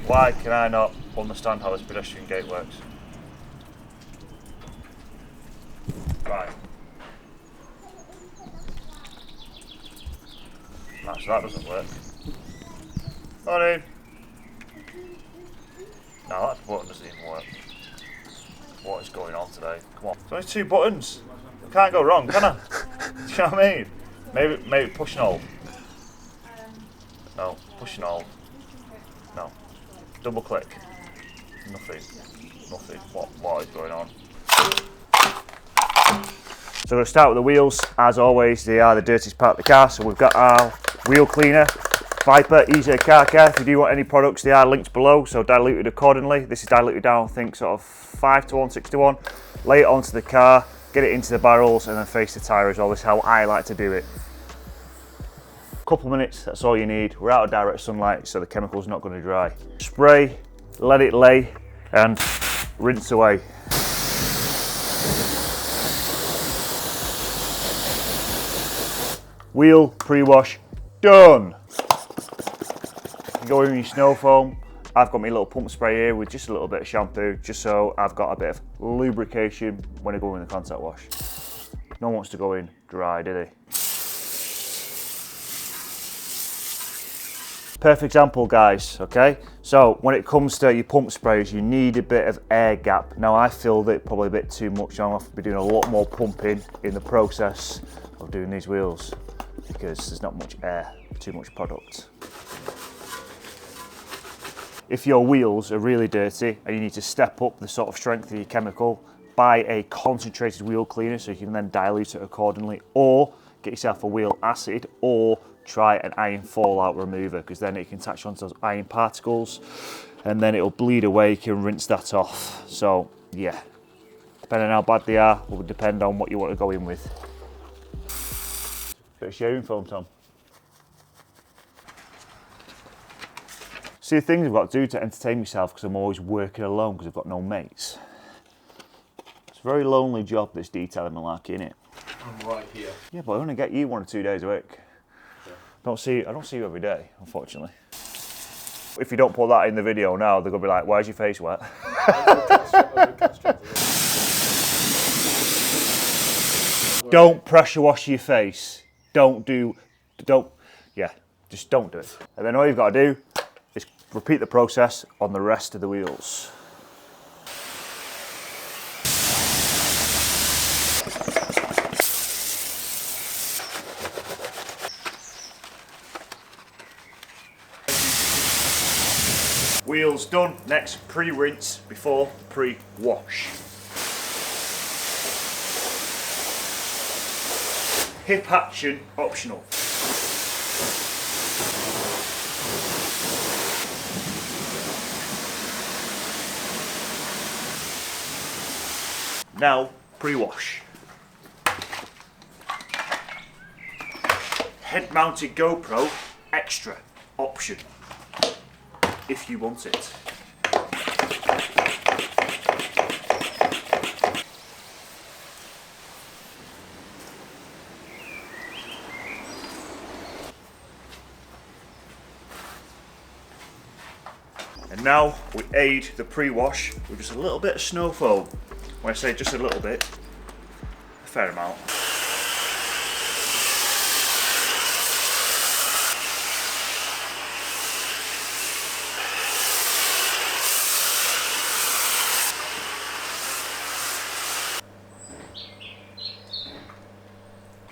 Why can I not understand how this pedestrian gate works? Right. Right, so that doesn't work. Honey! No, that button doesn't even work. What is going on today? Come on. There's only 2 buttons. I can't go wrong, can I? Do you know what I mean? Maybe push and hold. No, push and hold. No. Double click. Nothing. Nothing. What is going on? So we're going to start with the wheels. As always, they are the dirtiest part of the car. So we've got our wheel cleaner, Viper Easy Car Care. If you do want any products, they are linked below, so diluted accordingly. This is diluted down, I think, sort of 5 to 1, 6 to 1. Lay it onto the car, get it into the barrels, and then face the tyre as well. This is how I like to do it. Couple minutes, that's all you need. We're out of direct sunlight, so the chemical's not going to dry. Spray, let it lay, and rinse away. Wheel pre-wash done. You go in with your snow foam. I've got my little pump spray here with just a little bit of shampoo, just so I've got a bit of lubrication when I go in the contact wash. No one wants to go in dry, do they? Perfect example, guys, okay? So when it comes to your pump sprays, you need a bit of air gap. Now I filled it probably a bit too much. I'll have to be doing a lot more pumping in the process of doing these wheels, because there's not much air, too much product. If your wheels are really dirty and you need to step up the sort of strength of your chemical, buy a concentrated wheel cleaner so you can then dilute it accordingly, or get yourself a wheel acid, or try an iron fallout remover, because then it can attach onto those iron particles and then it'll bleed away. You can rinse that off. So yeah, depending on how bad they are will depend on what you want to go in with. Bit of shaving foam, Tom. See, the things I've got to do to entertain myself, because I'm always working alone because I've got no mates. It's a very lonely job, this detailing malarkey, innit? I'm right here. Yeah, but I only get you 1 or 2 days a week. Yeah. I don't see you every day, unfortunately. If you don't put that in the video now, they're gonna be like, "Why's your face wet?" Don't pressure wash your face. Yeah, just don't do it. And then all you've got to do is repeat the process on the rest of the wheels. Wheels done. Next, pre-rinse before pre-wash. Hip action optional. Now, pre-wash. Head-mounted GoPro extra option, if you want it. And now we aid the pre-wash with just a little bit of snow foam. When I say just a little bit, a fair amount.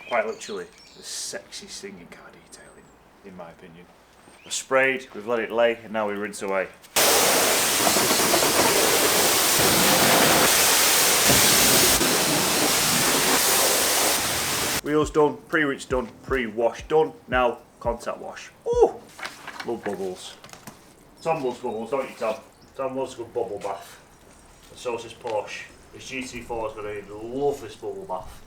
Quite literally the sexiest thing in car detailing, in my opinion. We've sprayed, we've let it lay, and now we rinse away. Wheels done, pre-rinse done, pre-wash done. Now contact wash. Ooh, love bubbles. Tom loves bubbles, don't you, Tom? Tom loves a good bubble bath. And so does Porsche. His GT4 is going to love this bubble bath.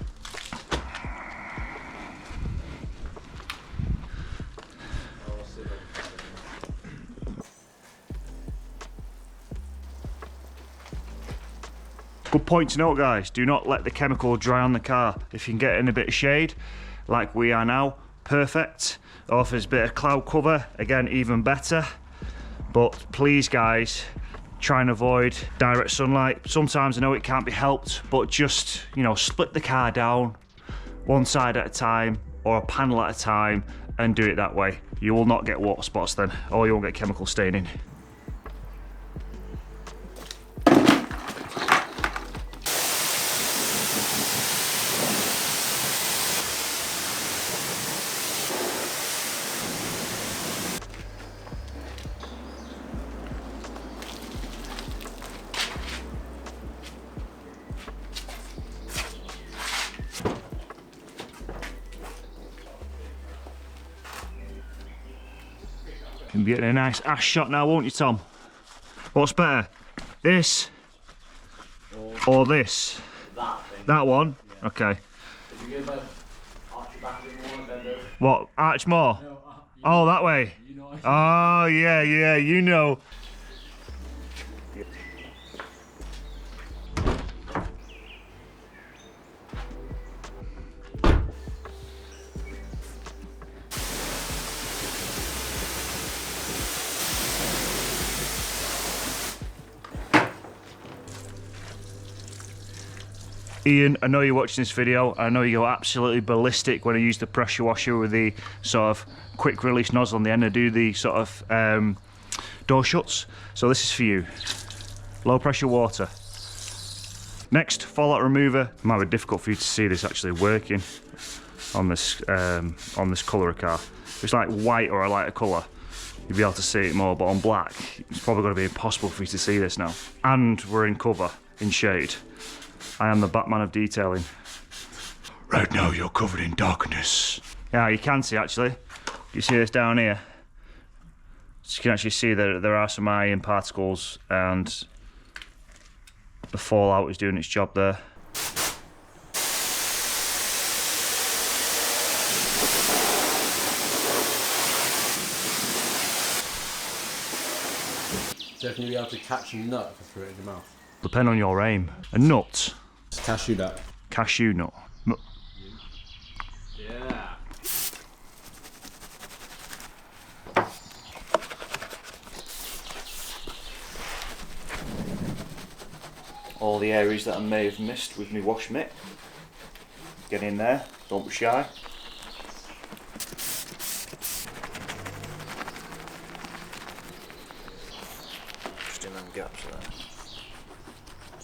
Good point to note, guys, do not let the chemical dry on the car. If you can get in a bit of shade, like we are now, perfect. Or if there's a bit of cloud cover, again, even better. But please guys, try and avoid direct sunlight. Sometimes I know it can't be helped, but just, you know, split the car down one side at a time or a panel at a time and do it that way. You will not get water spots then, or you won't get chemical staining. You'll be getting a nice ash shot now, won't you, Tom? What's better, this or this? That one? Yeah. Okay. What, arch more? No, oh, that way? You know, oh, yeah, you know. Ian, I know you're watching this video. I know you go absolutely ballistic when I use the pressure washer with the sort of quick release nozzle on the end. I do the sort of door shuts. So this is for you. Low pressure water. Next, fallout remover. It might be difficult for you to see this actually working on this colour of car. If it's like white or a lighter colour, you'll be able to see it more, but on black, it's probably going to be impossible for you to see this now. And we're in cover, in shade. I am the Batman of detailing. Right now you're covered in darkness. Yeah, you can see actually. You see this down here? So you can actually see that there are some iron particles and the fallout is doing its job there. So if you'll be able to catch a nut if I threw it in your mouth? Depend on your aim. A nut? It's cashew nut. Cashew nut. Yeah. All the areas that I may have missed with my wash mitt. Get in there, don't be shy. Just in them gaps there.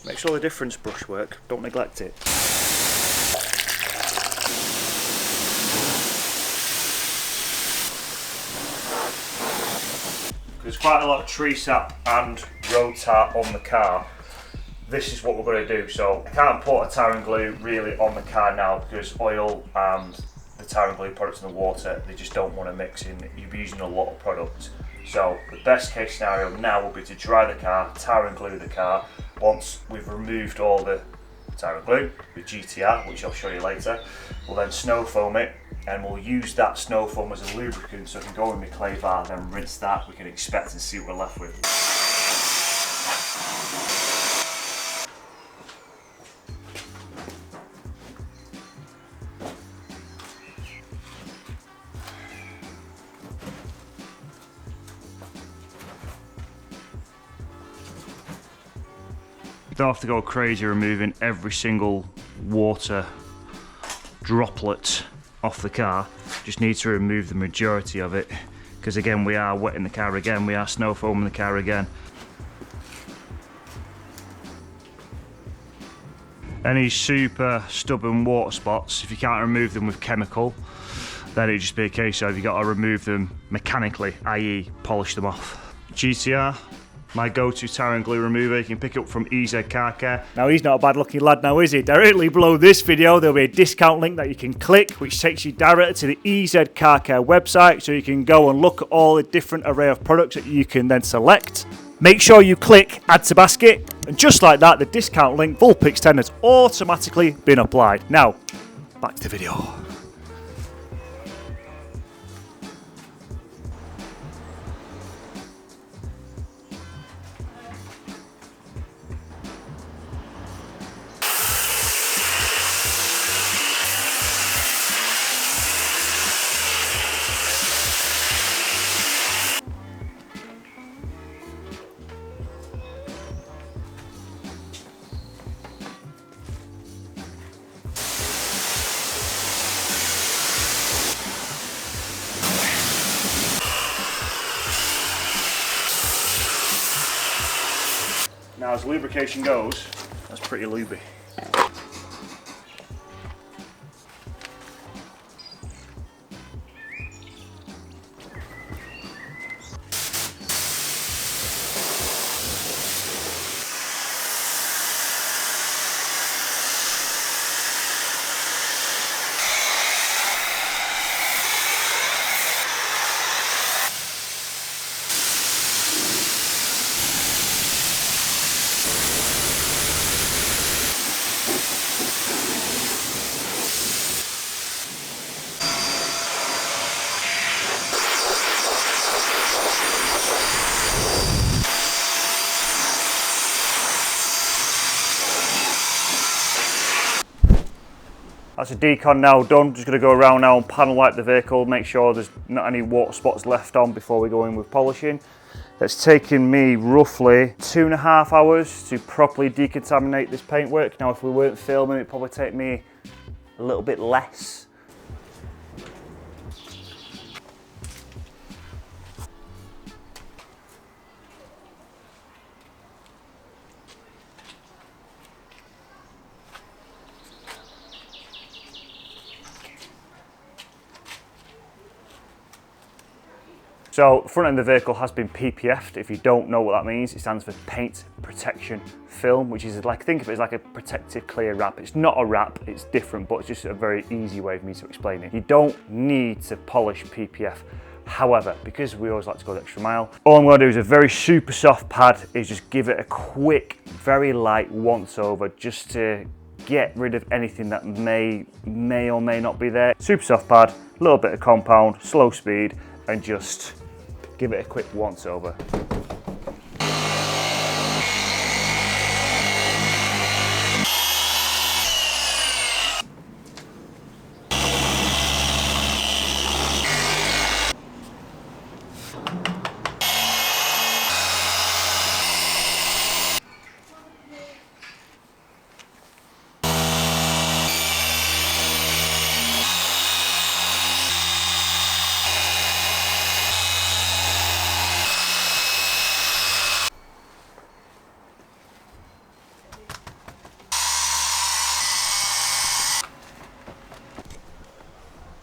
Makes all the difference, brushwork, don't neglect it. There's quite a lot of tree sap and road tar on the car. This is what we're going to do. So I can't put a tar and glue really on the car now because oil and the tar and glue products in the water, they just don't want to mix in. You'll be using a lot of product. So the best case scenario now will be to dry the car, tar and glue the car. Once we've removed all the tar and glue with GTR, which I'll show you later, we'll then snow foam it and we'll use that snow foam as a lubricant so it can go in the clay bar, then rinse that, we can expect and see what we're left with. You don't have to go crazy removing every single water droplet off the car. Just need to remove the majority of it because again we are wetting the car again, we are snow foaming the car again. Any super stubborn water spots, if you can't remove them with chemical, then it'd just be a case of you got to remove them mechanically, i.e. polish them off. GTR, my go-to tar and glue remover. You can pick it up from EZ Car Care. Now he's not a bad looking lad now, is he? Directly below this video there'll be a discount link that you can click which takes you directly to the EZ Car Care website so you can go and look at all the different array of products that you can then select. Make sure you click add to basket and just like that the discount link Vulpix 10 has automatically been applied. Now back to the video. Now as lubrication goes, that's pretty lubey. That's a decon now done. Just going to go around now and panel wipe the vehicle, make sure there's not any water spots left on before we go in with polishing. It's taken me roughly 2.5 hours to properly decontaminate this paintwork. Now if we weren't filming, it'd probably take me a little bit less. So the front end of the vehicle has been PPF'd. If you don't know what that means, it stands for paint protection film, which is like, think of it as like a protective clear wrap. It's not a wrap, it's different, but it's just a very easy way for me to explain it. You don't need to polish PPF. However, because we always like to go the extra mile, all I'm going to do is a very super soft pad, is just give it a quick, very light once over, just to get rid of anything that may or may not be there. Super soft pad, a little bit of compound, slow speed, and just give it a quick once over.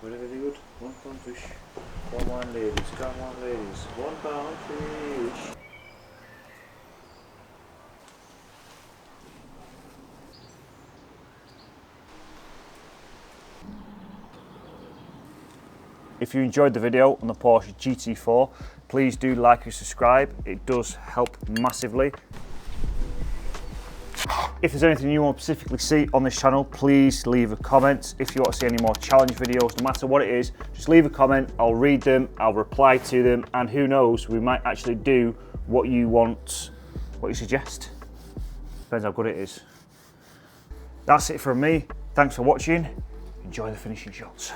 Very good. 1 pound fish. Come on ladies, come on ladies. 1 pound fish. If you enjoyed the video on the Porsche GT4, please do like and subscribe. It does help massively. If there's anything you want to specifically see on this channel, please leave a comment. If you want to see any more challenge videos, no matter what it is, just leave a comment. I'll read them, I'll reply to them, and who knows, we might actually do what you want, what you suggest. Depends how good it is. That's it from me. Thanks for watching. Enjoy the finishing shots.